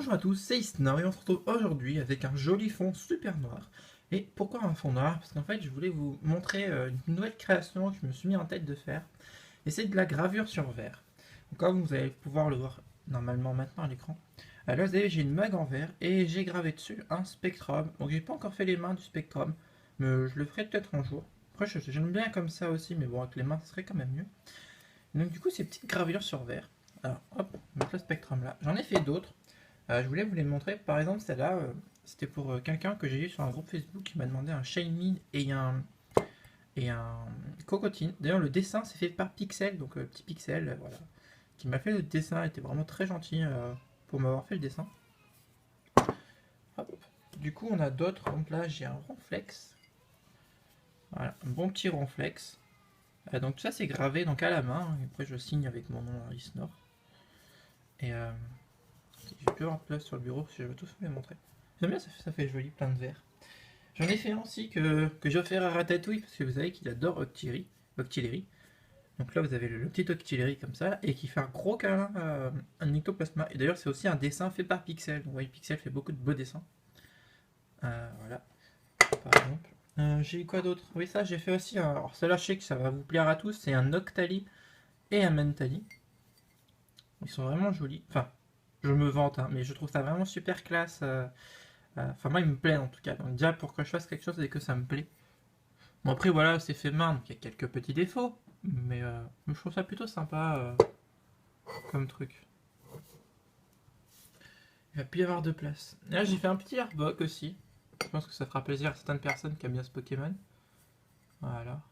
Bonjour à tous, c'est Isnor et on se retrouve aujourd'hui avec un joli fond super noir. Et pourquoi un fond noir? Parce qu'en fait je voulais vous montrer une nouvelle création que je me suis mis en tête de faire. Et c'est de la gravure sur verre. Donc, comme vous allez pouvoir le voir normalement maintenant à l'écran. Là vous avez, j'ai une mug en verre et j'ai gravé dessus un spectrum. Donc j'ai pas encore fait les mains du spectrum, mais je le ferai peut-être un jour. Après j'aime bien comme ça aussi, mais bon avec les mains ce serait quand même mieux. Donc du coup ces petites gravures sur verre. Alors hop, on met le spectrum là. J'en ai fait d'autres. Je voulais vous les montrer. Par exemple, celle-là, c'était pour quelqu'un que j'ai eu sur un groupe Facebook qui m'a demandé un Shine et un Cocotine. D'ailleurs, le dessin c'est fait par Pixel, donc petit Pixel, voilà, qui m'a fait le dessin. Il était vraiment très gentil pour m'avoir fait le dessin. Hop. Du coup, on a d'autres. Donc là, j'ai un ronflex. Voilà, un bon petit ronflex. Donc tout ça, c'est gravé donc à la main. Et après, je signe avec mon nom Isnor. Et je peux avoir de place sur le bureau si je veux tous vous les montrer. J'aime bien, ça fait joli, plein de verres. J'en ai fait un aussi que j'ai offert à Ratatouille, parce que vous savez qu'il adore Octillery. Donc là, vous avez le petit Octillery comme ça, et qui fait un gros câlin à un ectoplasma. Et d'ailleurs, c'est aussi un dessin fait par Pixel. Donc, vous voyez, Pixel fait beaucoup de beaux dessins. Voilà, par exemple. J'ai eu quoi d'autre? Oui, ça, j'ai fait aussi un. Alors, celle-là, je sais que ça va vous plaire à tous. C'est un Octali et un Mentali. Ils sont vraiment jolis. Enfin, je me vante, hein, mais je trouve ça vraiment super classe. Enfin, moi, il me plaît en tout cas. Donc, déjà, pour que je fasse quelque chose, c'est que ça me plaît. Bon, après, voilà, c'est fait main, donc il y a quelques petits défauts. Mais je trouve ça plutôt sympa comme truc. Il va plus y avoir de place. Et là, j'ai fait un petit Arbok aussi. Je pense que ça fera plaisir à certaines personnes qui aiment bien ce Pokémon. Voilà.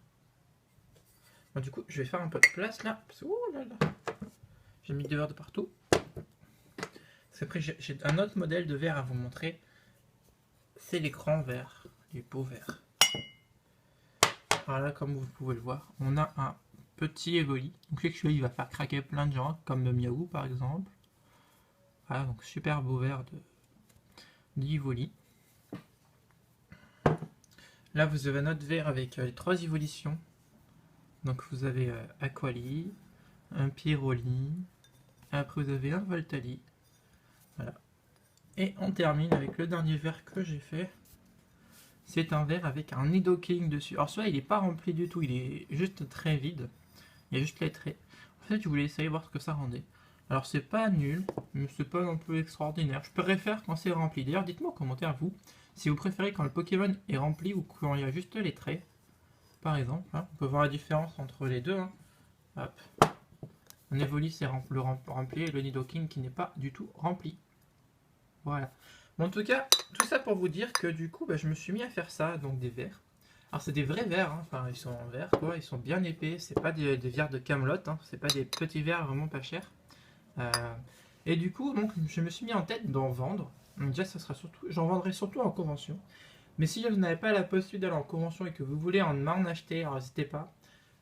Bon, du coup, je vais faire un peu de place là. Parce que, oh là là, j'ai mis des verres de partout. Parce qu'après, j'ai un autre modèle de verre à vous montrer. C'est les grands verres, les beaux verres. Alors là, comme vous pouvez le voir, on a un petit Evoli. Donc celui-là, il va faire craquer plein de gens, comme Miaou par exemple. Voilà, donc super beau verre d'Evoli. Là, vous avez un autre verre avec les trois évolutions. Donc vous avez Aquali, un Pyroli, après vous avez un Voltali. Voilà. Et on termine avec le dernier verre que j'ai fait. C'est un verre avec un Nidoking dessus. Alors celui-là, il n'est pas rempli du tout, il est juste très vide. Il y a juste les traits. En fait, je voulais essayer voir ce que ça rendait. Alors c'est pas nul, mais c'est pas non plus extraordinaire. Je préfère quand c'est rempli. D'ailleurs, dites-moi en commentaire, vous, si vous préférez quand le Pokémon est rempli ou quand il y a juste les traits. Par exemple, hein. On peut voir la différence entre les deux. Hein. Hop. Un Evoli c'est rempli et le Nidoking qui n'est pas du tout rempli. Voilà. Bon, en tout cas, tout ça pour vous dire que du coup, je me suis mis à faire ça, donc des verres. Alors c'est des vrais verres, hein. Enfin ils sont en verre quoi, ils sont bien épais, c'est pas des verres de Camelot, hein. C'est pas des petits verres vraiment pas chers. Et du coup donc je me suis mis en tête d'en vendre. Donc déjà ça sera surtout, j'en vendrai surtout en convention. Mais si vous n'avez pas la possibilité d'aller en convention et que vous voulez en acheter, alors n'hésitez pas.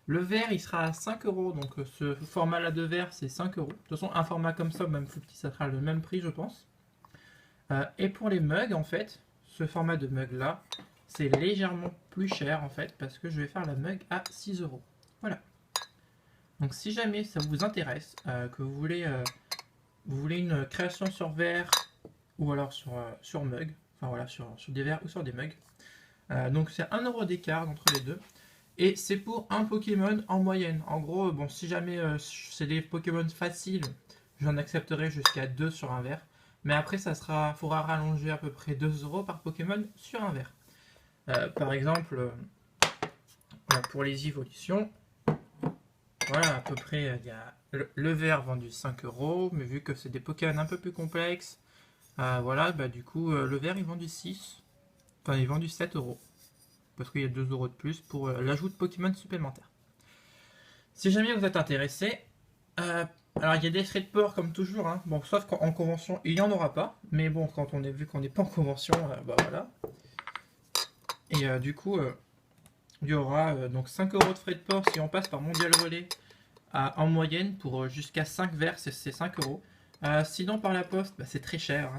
Le verre il sera à 5 euros, donc ce format là de verre c'est 5 euros. De toute façon un format comme ça, même plus petit, ça sera le même prix je pense. Et pour les mugs en fait, ce format de mug là, c'est légèrement plus cher en fait parce que je vais faire la mug à 6 euros. Voilà. Donc si jamais ça vous intéresse, que vous voulez une création sur verre ou alors sur mug, enfin voilà, sur des verres ou sur des mugs, donc c'est 1 euro d'écart entre les deux. Et c'est pour un Pokémon en moyenne. En gros, bon, si jamais c'est des Pokémon faciles, j'en accepterai jusqu'à 2 sur un verre. Mais après, faudra rallonger à peu près 2 euros par Pokémon sur un verre. Par exemple, pour les évolutions, voilà, à peu près, il y a le verre vendu 5 euros, mais vu que c'est des Pokémon un peu plus complexes, voilà, du coup, le verre il vend du 6, enfin il vend du 7 euros, parce qu'il y a 2 euros de plus pour l'ajout de Pokémon supplémentaires. Si jamais vous êtes intéressé, alors il y a des frais de port comme toujours, hein. Bon, sauf qu'en convention il n'y en aura pas, mais bon, quand on est vu qu'on n'est pas en convention, voilà. Et du coup, il y aura donc 5 euros de frais de port si on passe par Mondial Relais en moyenne pour jusqu'à 5 verres, c'est 5 euros. Sinon par la poste, c'est très cher. Hein.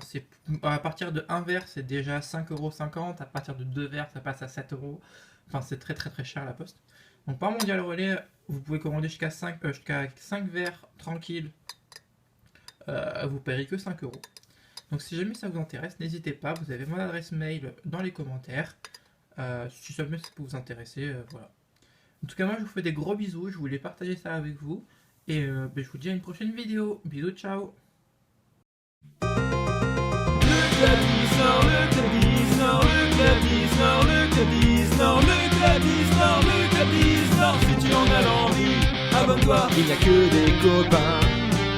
À partir de 1 verre, c'est déjà 5,50 €. À partir de 2 verres, ça passe à 7 euros. Enfin, c'est très très très cher la poste. Donc par Mondial Relais, vous pouvez commander jusqu'à 5 verres tranquilles. Vous payerez que 5 euros. Donc si jamais ça vous intéresse, n'hésitez pas, vous avez mon adresse mail dans les commentaires. Si jamais ça peut vous intéresser, voilà. En tout cas, moi je vous fais des gros bisous, je voulais partager ça avec vous. Et je vous dis à une prochaine vidéo. Bisous, ciao. Le Clabis Nord, le Clabis Nord, le Clabis Nord, le Clabis Nord, le Clabis Nord, le Clabis Nord. Si tu en as l'envie, abonne-toi. Il n'y a que des copains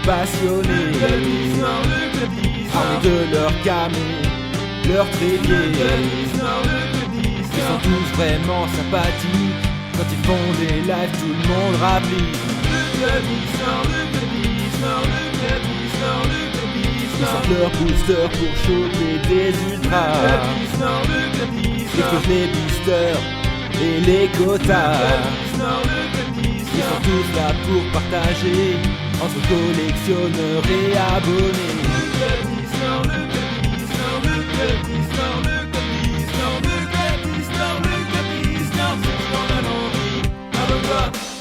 passionnés. Le Clabis Nord, le Clabis Nord, armés de leur camé, leur trépied. Le Clabis Nord, le Clabis Nord. Ils sont tous vraiment sympathiques. Quand ils font des lives, tout le monde rapplique. Le Clabis Nord, le Clabis Nord, le Clabis Nord, le Clabis Nord. Ils sortent leur booster pour choper des ultras. Le Clabis Nord, le Clabis Nord. Ils explosent les boosters et les quotas. Le Clabis Nord, le Clabis Nord. Ils sont tous là pour partager entre collectionneurs et abonnés. Le Clabis Nord, le Clabis Nord, le Clabis Nord, le Clabis Nord, le Clabis Nord, le Clabis Nord. Si tu en as l'envie, abonne-toi.